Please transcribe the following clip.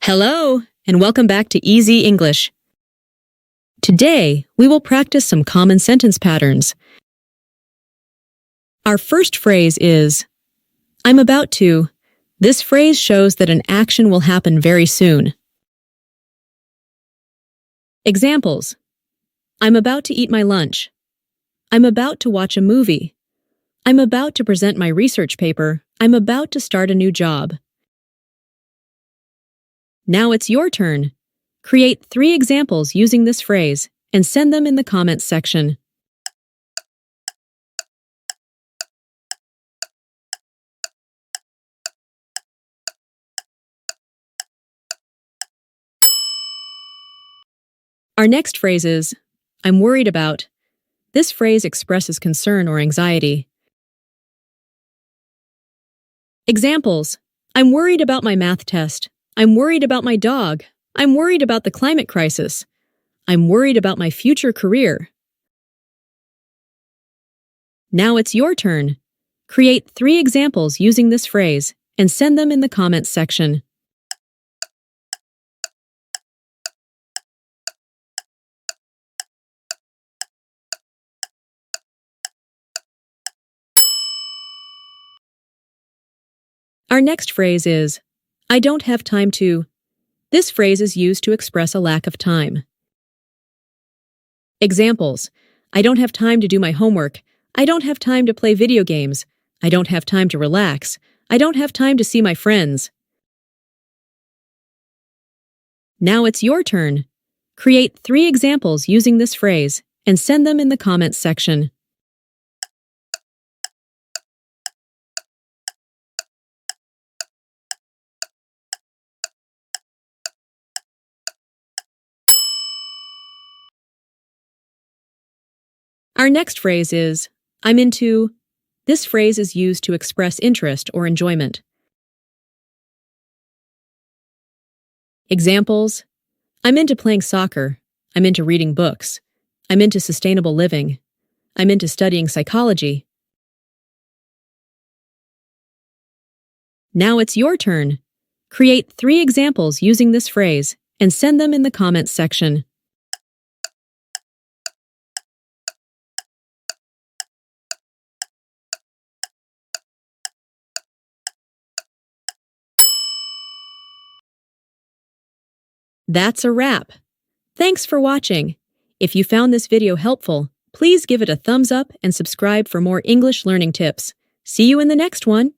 Hello, and welcome back to Easy English. Today, we will practice some common sentence patterns. Our first phrase is, I'm about to. This phrase shows that an action will happen very soon. Examples: I'm about to eat my lunch. I'm about to watch a movie. I'm about to present my research paper. I'm about to start a new job. Now it's your turn. Create 3 examples using this phrase and send them in the comments section. Our next phrase is, I'm worried about. This phrase expresses concern or anxiety. Examples: I'm worried about my math test. I'm worried about my dog. I'm worried about the climate crisis. I'm worried about my future career. Now it's your turn. Create 3 examples using this phrase and send them in the comments section. Our next phrase is, I don't have time to. This phrase is used to express a lack of time. Examples: I don't have time to do my homework. I don't have time to play video games. I don't have time to relax. I don't have time to see my friends. Now it's your turn. Create 3 examples using this phrase and send them in the comments section. Our next phrase is, I'm into. This phrase is used to express interest or enjoyment. Examples: I'm into playing soccer. I'm into reading books. I'm into sustainable living. I'm into studying psychology. Now it's your turn. Create 3 examples using this phrase and send them in the comments section. That's a wrap. Thanks for watching. If you found this video helpful, please give it a thumbs up and subscribe for more English learning tips. See you in the next one.